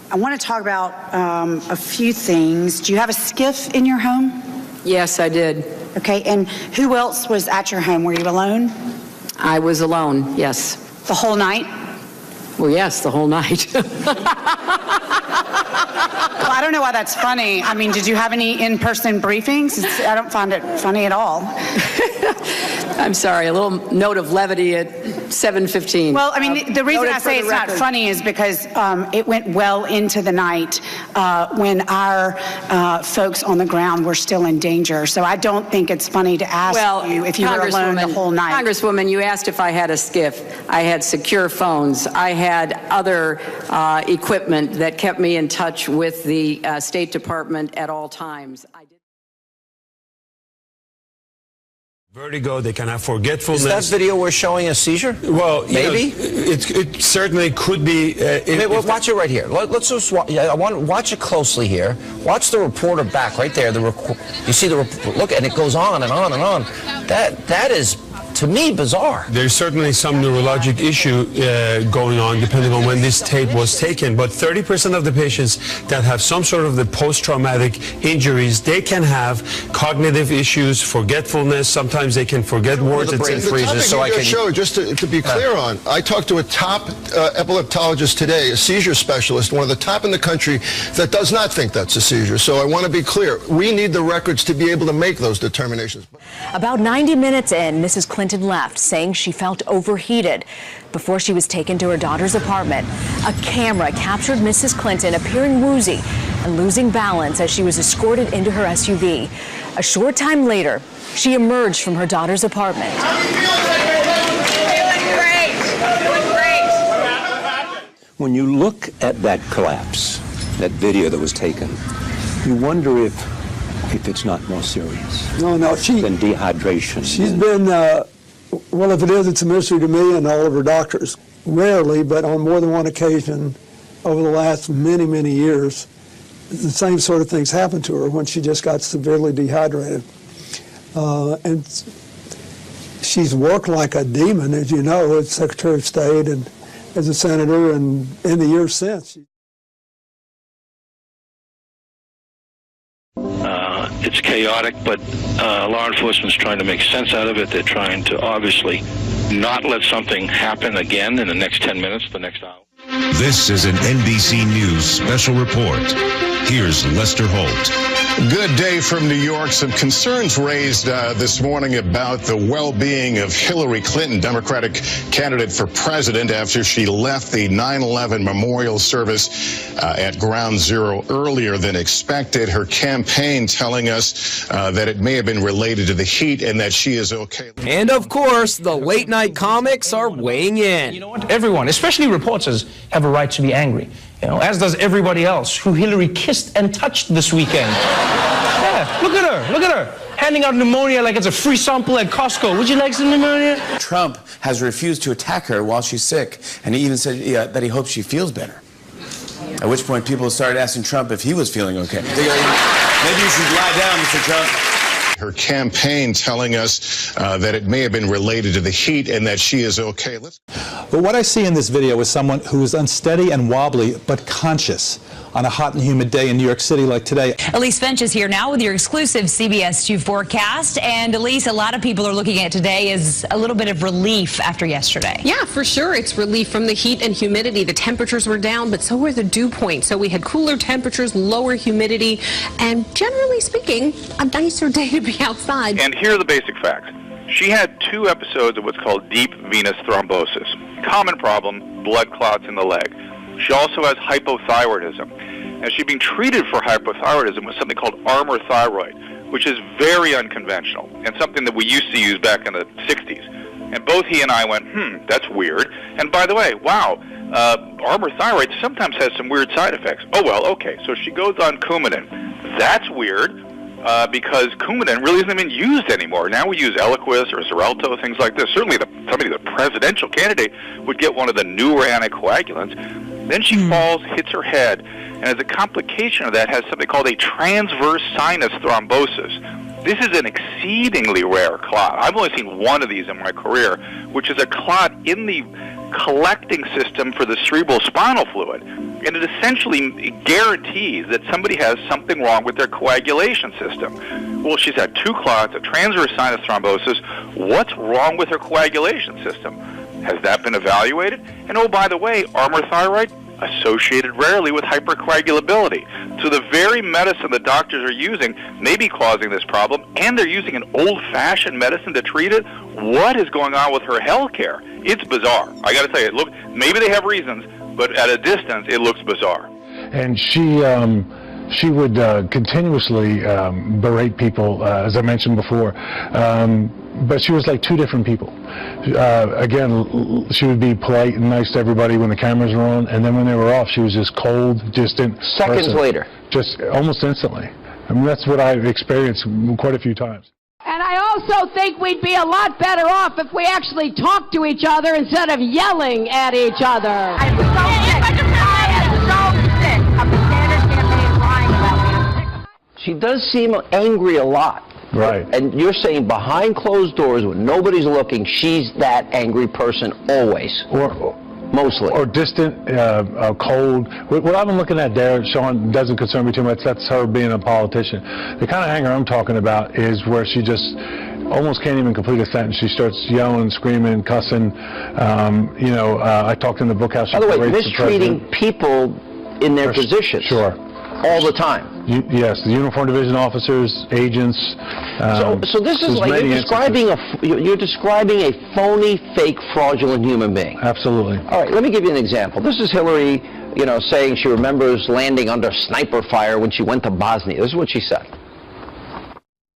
I want to talk about a few things. Do you have a skiff in your home? Yes, I did. Okay, and who else was at your home? Were you alone? I was alone, yes. The whole night? Well, yes, the whole night. Well, I don't know why that's funny. I mean, did you have any in-person briefings? I don't find it funny at all. I'm sorry, a little note of levity at 7:15. Well, I mean, the reason I say it's not funny is because it went well into the night when our folks on the ground were still in danger. So I don't think it's funny to ask you if you were alone the whole night. Congresswoman, you asked if I had a skiff. I had secure phones. I had other equipment that kept me in touch with the State Department at all times. Vertigo, they can have forgetfulness. Is that video we're showing a seizure? Well, maybe it certainly could be. Watch it right here. Let's just watch it closely here. Watch the reporter back right there. You see the look, and it goes on and on and on. That is, to me, bizarre. There's certainly some neurologic issue going on depending on when this tape was taken, but 30% of the patients that have some sort of the post-traumatic injuries, they can have cognitive issues, forgetfulness. Sometimes they can forget words. The brain freezes. So I can show, just to be clear on, I talked to a top epileptologist today, a seizure specialist, one of the top in the country, that does not think that's a seizure. So I want to be clear. We need the records to be able to make those determinations. About 90 minutes in, Mrs. Clinton left, saying she felt overheated. Before she was taken to her daughter's apartment, a camera captured Mrs. Clinton appearing woozy and losing balance as she was escorted into her SUV. A short time later, she emerged from her daughter's apartment. When you look at that collapse, that video that was taken, you wonder if it's not more serious. No, than dehydration. She's been, well, if it is, it's a mystery to me and all of her doctors. Rarely, but on more than one occasion over the last many, many years, the same sort of things happened to her when she just got severely dehydrated. And she's worked like a demon, as you know, as Secretary of State and as a senator, and in the years since. It's chaotic, but law enforcement's trying to make sense out of it. They're trying to obviously not let something happen again in the next 10 minutes, the next hour. This is an NBC News special report. Here's Lester Holt. Good day from New York. Some concerns raised this morning about the well-being of Hillary Clinton, Democratic candidate for president, after she left the 9/11 memorial service at Ground Zero earlier than expected. Her campaign telling us that it may have been related to the heat and that she is okay. And of course, the late night comics are weighing in. You know what? Everyone, especially reporters, have a right to be angry. You know, as does everybody else who Hillary kissed and touched this weekend. Yeah, look at her, handing out pneumonia like it's a free sample at Costco. Would you like some pneumonia? Trump has refused to attack her while she's sick, and he even said that he hopes she feels better. At which point people started asking Trump if he was feeling okay. Maybe you should lie down, Mr. Trump. Her campaign telling us that it may have been related to the heat and that she is okay. But what I see in this video is someone who is unsteady and wobbly, but conscious on a hot and humid day in New York City like today. Elise Finch is here now with your exclusive CBS 2 forecast. And Elise, a lot of people are looking at today as a little bit of relief after yesterday. Yeah, for sure. It's relief from the heat and humidity. The temperatures were down, but so were the dew points. So we had cooler temperatures, lower humidity, and generally speaking, a nicer day to be outside. And here are the basic facts. She had 2 episodes of what's called deep venous thrombosis. Common problem, blood clots in the leg. She also has hypothyroidism. And she's being treated for hypothyroidism with something called Armour thyroid, which is very unconventional and something that we used to use back in the 60s. And both he and I went, that's weird. And by the way, wow, Armour thyroid sometimes has some weird side effects. Oh, well, okay. So she goes on Coumadin. That's weird. Because Coumadin really isn't even used anymore. Now we use Eliquis or Xarelto, things like this. Certainly somebody, the presidential candidate, would get one of the newer anticoagulants. Then she falls, hits her head, and as a complication of that has something called a transverse sinus thrombosis. This is an exceedingly rare clot. I've only seen one of these in my career, which is a clot in the collecting system for the cerebral spinal fluid, and it essentially guarantees that somebody has something wrong with their coagulation system. Well, she's had 2 clots, a transverse sinus thrombosis. What's wrong with her coagulation system? Has that been evaluated? And oh, by the way, Armour thyroid associated rarely with hypercoagulability. So the very medicine the doctors are using may be causing this problem, and they're using an old-fashioned medicine to treat it. What is going on with her health care? It's bizarre. I got to tell you, look, maybe they have reasons, but at a distance, it looks bizarre. And she would continuously berate people, as I mentioned before. But she was like 2 different people. Again, she would be polite and nice to everybody when the cameras were on, and then when they were off, she was just cold, distant. Seconds later. Just almost instantly. I mean, that's what I've experienced quite a few times. And I also think we'd be a lot better off if we actually talked to each other instead of yelling at each other. I am so sick of the Sanders campaign lying about me. She does seem angry a lot. Right. And you're saying behind closed doors when nobody's looking, she's that angry person always. Mostly. Or distant, cold. What I've been looking at there, Sean, doesn't concern me too much. That's her being a politician. The kind of anger I'm talking about is where she just almost can't even complete a sentence. She starts yelling, screaming, cussing. I talked in the book how she... By the way, mistreating people in their positions. Sure. All the time. Yes, the uniform division officers, agents. So this is like you're describing a phony, fake, fraudulent human being. Absolutely. All right, let me give you an example. This is Hillary, saying she remembers landing under sniper fire when she went to Bosnia. This is what she said.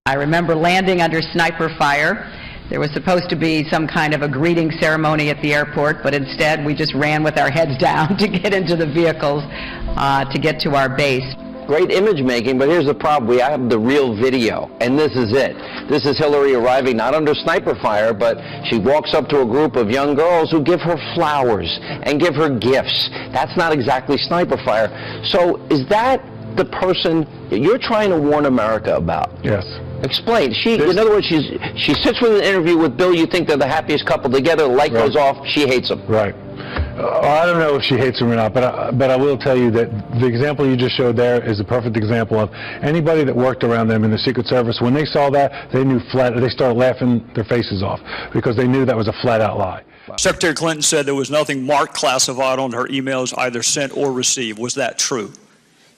I remember landing under sniper fire. There was supposed to be some kind of a greeting ceremony at the airport, but instead we just ran with our heads down to get into the vehicles to get to our base. Great image making, but here's the problem. We have the real video, and this is it. This is Hillary arriving not under sniper fire, but she walks up to a group of young girls who give her flowers and give her gifts. That's not exactly sniper fire. So is that the person you're trying to warn America about? Yes. Explain. In other words, she sits with an interview with Bill. You think they're the happiest couple together. The light goes off. She hates him. Right. I don't know if she hates him or not, but I will tell you that the example you just showed there is a perfect example of anybody that worked around them in the Secret Service. When they saw that, they knew they started laughing their faces off because they knew that was a flat-out lie. Secretary Clinton said there was nothing marked classified on her emails either sent or received. Was that true?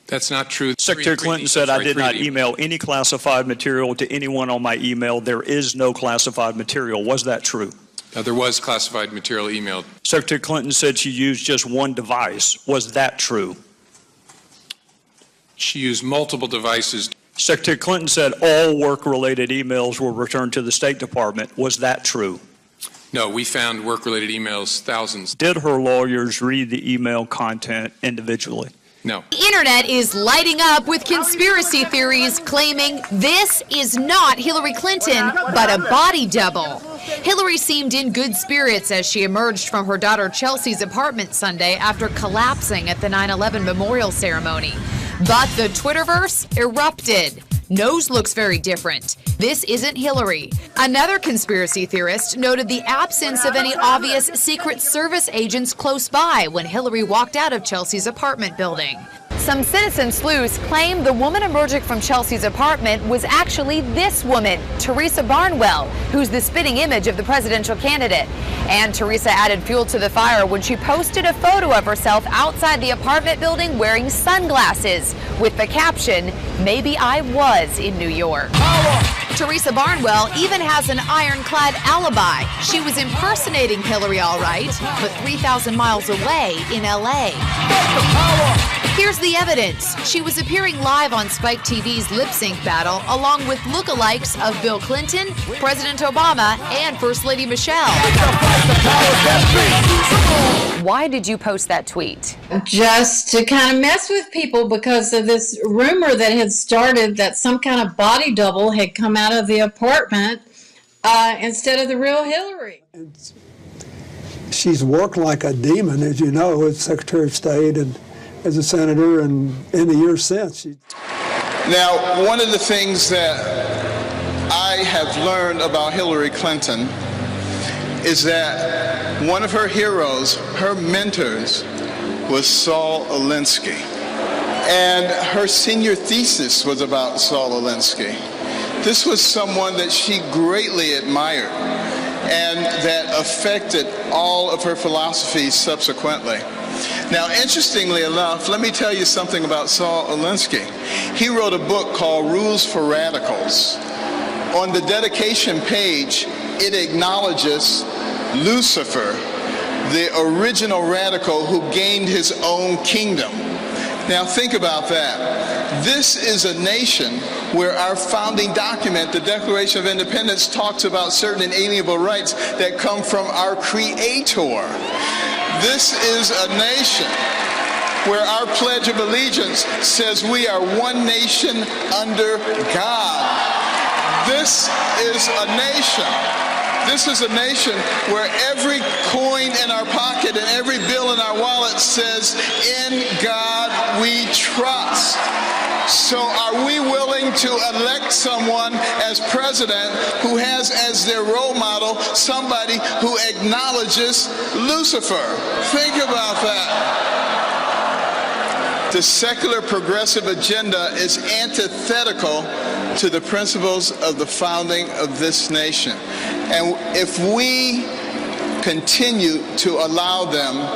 That's not true. Secretary Clinton said I did not email any classified material to anyone on my email. There is no classified material. Was that true? There was classified material emailed. Secretary Clinton said she used just one device. Was that true? She used multiple devices. Secretary Clinton said all work-related emails were returned to the State Department. Was that true? No, we found work-related emails, thousands. Did her lawyers read the email content individually? No. The internet is lighting up with conspiracy theories claiming this is not Hillary Clinton, but a body double. Hillary seemed in good spirits as she emerged from her daughter Chelsea's apartment Sunday after collapsing at the 9/11 memorial ceremony. But the Twitterverse erupted. Nose looks very different. This isn't Hillary. Another conspiracy theorist noted the absence of any obvious Secret Service agents close by when Hillary walked out of Chelsea's apartment building. Some citizen sleuths claim the woman emerging from Chelsea's apartment was actually this woman, Teresa Barnwell, who's the spitting image of the presidential candidate. And Teresa added fuel to the fire when she posted a photo of herself outside the apartment building wearing sunglasses with the caption, "Maybe I was in New York." Teresa Barnwell even has an ironclad alibi. She was impersonating Hillary all right, but 3,000 miles away in LA. Here's the evidence. She was appearing live on Spike TV's Lip Sync battle along with lookalikes of Bill Clinton, President Obama, and First Lady Michelle. Why did you post that tweet? Just to kind of mess with people because of this rumor that had started that some kind of body double had come out of the apartment instead of the real Hillary. She's worked like a demon, as you know, as Secretary of State and as a senator, and in the years since. Now, one of the things that I have learned about Hillary Clinton is that one of her heroes, her mentors, was Saul Alinsky. And her senior thesis was about Saul Alinsky. This was someone that she greatly admired and that affected all of her philosophies subsequently. Now, interestingly enough, let me tell you something about Saul Alinsky. He wrote a book called Rules for Radicals. On the dedication page, it acknowledges Lucifer, the original radical who gained his own kingdom. Now think about that. This is a nation where our founding document, the Declaration of Independence, talks about certain inalienable rights that come from our Creator. This is a nation where our Pledge of Allegiance says we are one nation under God. This is a nation. This is a nation where every coin in our pocket and every bill in our wallet says, "In God we trust." So are we willing to elect someone as president who has as their role model somebody who acknowledges Lucifer? Think about that. The secular progressive agenda is antithetical to the principles of the founding of this nation. And if we continue to allow them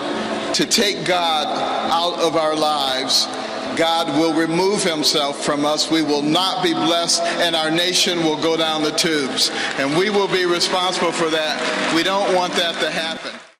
to take God out of our lives, God will remove himself from us. We will not be blessed, and our nation will go down the tubes. And we will be responsible for that. We don't want that to happen.